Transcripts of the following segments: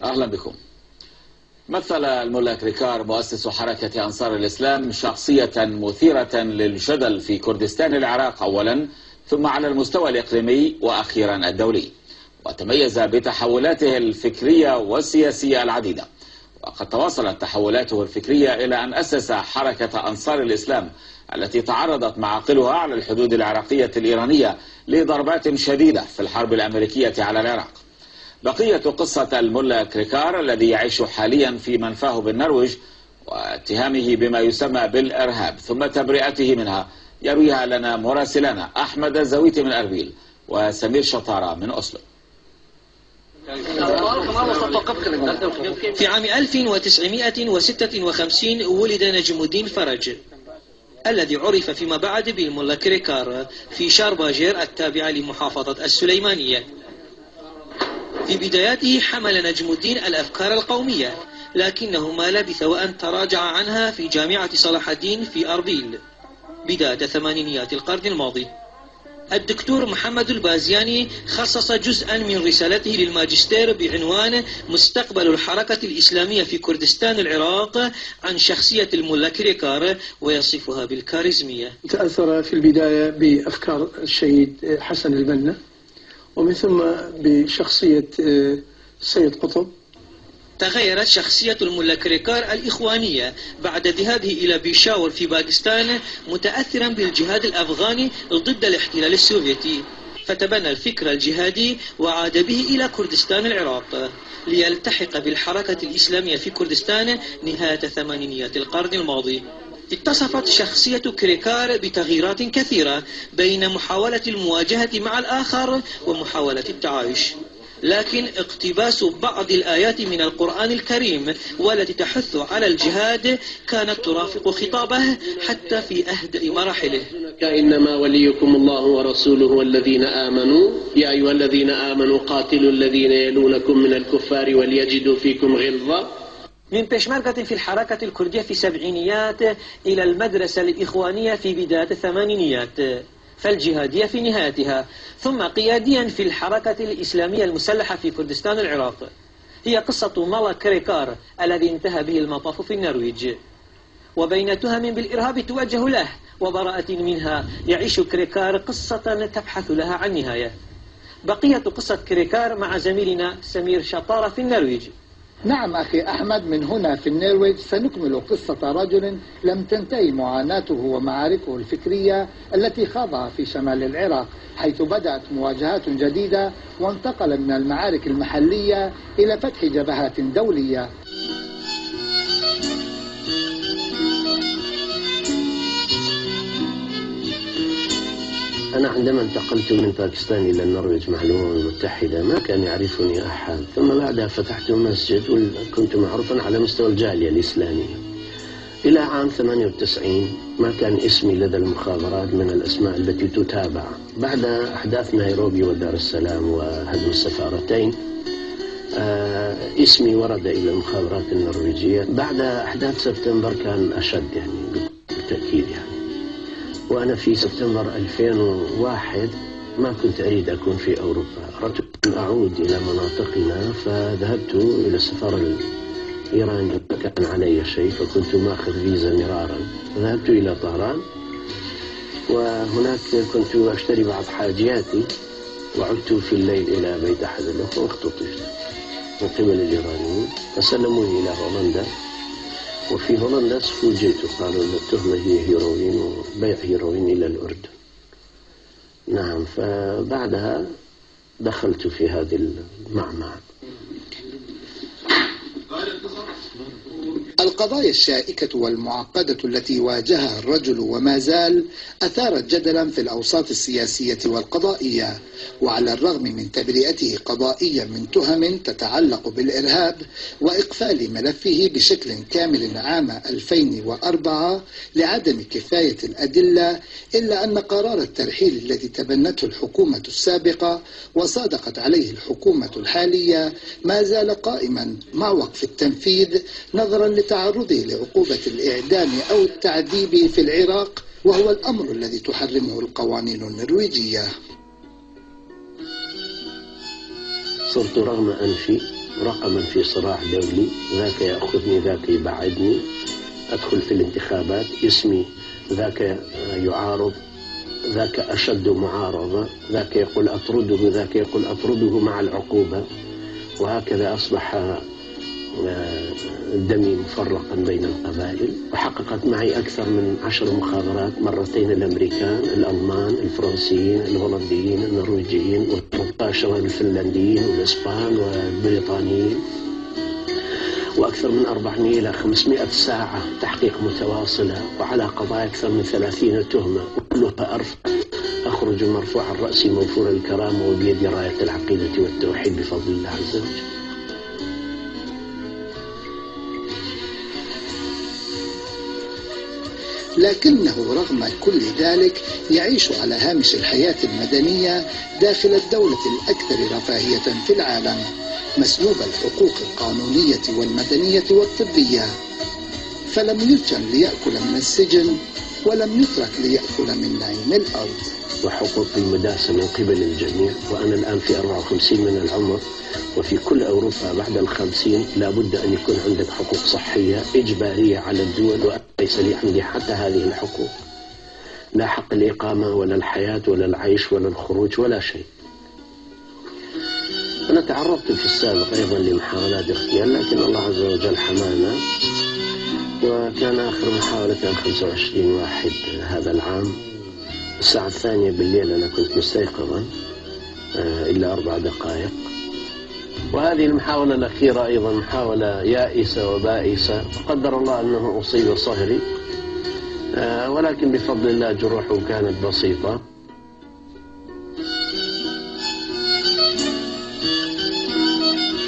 أهلا بكم. مثل الملا كريكار مؤسس حركة أنصار الإسلام شخصية مثيرة للجدل في كردستان العراق أولا، ثم على المستوى الإقليمي وأخيرا الدولي، وتميز بتحولاته الفكرية والسياسية العديدة. وقد تواصلت تحولاته الفكرية إلى أن أسس حركة أنصار الإسلام التي تعرضت معاقلها على الحدود العراقية الإيرانية لضربات شديدة في الحرب الأمريكية على العراق. بقية قصة الملا كريكار الذي يعيش حاليا في منفاه بالنرويج واتهامه بما يسمى بالإرهاب ثم تبرئته منها يرويها لنا مراسلنا أحمد الزويتي من أربيل وسمير شطارة من أسلو. في عام 1956 ولد نجم الدين فرج الذي عرف فيما بعد بالملا كريكار في شارباجير التابعة لمحافظة السليمانية. في بداياته حمل نجم الدين الأفكار القومية، لكنه ما لبث وأن تراجع عنها في جامعة صلاح الدين في أربيل بداية ثمانينيات القرن الماضي. الدكتور محمد البازياني خصص جزءا من رسالته للماجستير بعنوان مستقبل الحركة الإسلامية في كردستان العراق عن شخصية الملا كريكار ويصفها بالكاريزمية. تأثر في البداية بأفكار الشهيد حسن البنا، ومن ثم بشخصية سيد قطب. تغيرت شخصية الملا كريكار الإخوانية بعد ذهابه إلى بيشاور في باكستان متأثرا بالجهاد الأفغاني ضد الاحتلال السوفيتي، فتبنى الفكر الجهادي وعاد به إلى كردستان العراق ليلتحق بالحركة الإسلامية في كردستان نهاية ثمانينيات القرن الماضي. اتصفت شخصية كريكار بتغييرات كثيرة بين محاولة المواجهة مع الآخر ومحاولة التعايش، لكن اقتباس بعض الآيات من القرآن الكريم والتي تحث على الجهاد كانت ترافق خطابه حتى في أهدأ مراحله. إنما وليكم الله ورسوله والذين آمنوا يا أيها الذين آمنوا قاتلوا الذين يلونكم من الكفار وليجدوا فيكم غلظة. من بيشمركة في الحركة الكردية في السبعينيات إلى المدرسة الإخوانية في بداية الثمانينيات، فالجهادية في نهايتها، ثم قياديا في الحركة الإسلامية المسلحة في كردستان العراق. هي قصة ملا كريكار الذي انتهى به المطاف في النرويج، وبين تهم بالإرهاب توجه له وبراءة منها يعيش كريكار قصة تبحث لها عن نهاية. بقية قصة كريكار مع زميلنا سمير شطارة في النرويج. نعم أخي أحمد، من هنا في النرويج سنكمل قصة رجل لم تنتهي معاناته ومعاركه الفكرية التي خاضها في شمال العراق، حيث بدأت مواجهات جديدة وانتقل من المعارك المحلية إلى فتح جبهات دولية. أنا عندما انتقلت من باكستان إلى النرويج مع الأمم المتحدة ما كان يعرفني أحد، ثم بعدها فتحت مسجد وكنت معروفا على مستوى الجالية الإسلامية. إلى عام 98 ما كان اسمي لدى المخابرات من الأسماء التي تتابع. بعد أحداث نيروبي ودار السلام وهدم السفارتين اسمي ورد إلى المخابرات النرويجية. بعد أحداث سبتمبر كان أشد بالتأكيد وأنا في سبتمبر 2001 ما كنت أريد أكون في أوروبا، أردت أن أعود إلى مناطقنا، فذهبت إلى السفارة الإيرانية، كان علي شيء فكنت ماخذ فيزا مرارا. ذهبت إلى طهران وهناك كنت أشتري بعض حاجياتي، وعدت في الليل إلى بيت أحد الأخوة واختطفت من قبل الإيرانيين، فسلموني إلى هولندا. وفي هولندا فوجئت، قالوا أن التهمة هي هيروين وبيع هيروين إلى الأردن. نعم، فبعدها دخلت في هذه المعمعة. القضايا الشائكة والمعقدة التي واجهها الرجل وما زال أثارت جدلا في الأوساط السياسية والقضائية، وعلى الرغم من تبرئته قضائيا من تهم تتعلق بالإرهاب وإقفال ملفه بشكل كامل عام 2004 لعدم كفاية الأدلة، إلا أن قرار الترحيل الذي تبنته الحكومة السابقة وصادقت عليه الحكومة الحالية ما زال قائما مع وقف التنفيذ نظرا لتعرضه لعقوبة الإعدام أو التعذيب في العراق، وهو الأمر الذي تحرمه القوانين النرويجية. صرت رغم أنفي رقما في صراع دولي، ذاك يأخذني ذاك يبعدني، أدخل في الانتخابات اسمي ذاك يعارض، ذاك أشد معارضة، ذاك يقول أطرده، ذاك يقول أطرده مع العقوبة، وهكذا أصبح دمي مفرقا بين القبائل. وحققت معي أكثر من 10 مخابرات، مرتين الأمريكان، الألمان، الفرنسيين، الهولنديين، النرويجيين، ومباشرة الفنلنديين والإسبان والبريطانيين، وأكثر من 400 إلى 500 ساعة تحقيق متواصلة، وعلى قضايا أكثر من 30 تهمة، وكلها أخرج مرفوع الرأس موفور الكرامة وبيد راية العقيدة والتوحيد بفضل الله عز وجل. لكنه رغم كل ذلك يعيش على هامش الحياة المدنية داخل الدولة الأكثر رفاهية في العالم، مسلوب الحقوق القانونية والمدنية والطبية، فلم يرجم ليأكل من السجن ولم يترك ليأكل من نعيم الأرض. وحقوقي مداسة من قبل الجميع، وأنا الآن في 54 من العمر، وفي كل أوروبا بعد 50 لابد أن يكون عندك حقوق صحية إجبارية على الدول، وليس لي عندي حتى هذه الحقوق، لا حق الإقامة ولا الحياة ولا العيش ولا الخروج ولا شيء. أنا تعرضت في السابق أيضا لمحاولات اغتيال، لكن الله عز وجل حمانا، وكان آخر محاولة كان 25/1 هذا العام، الساعة 2 بالليل أنا كنت مستيقظا إلا 4 دقائق. وهذه المحاولة الأخيرة أيضا محاولة يائسة وبائسة، قدر الله أنه أصيب صهري، ولكن بفضل الله جروحه كانت بسيطة.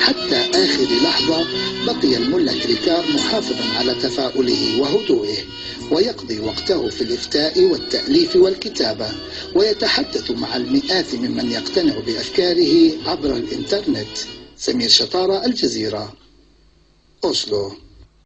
حتى آخر لحظة بقي الملا كريكار محافظا على تفاؤله وهدوئه، ويقضي وقته في الإفتاء والتأليف والكتابة، ويتحدث مع المئات ممن يقتنع بأفكاره عبر الإنترنت. سمير شطارة، الجزيرة، أوسلو.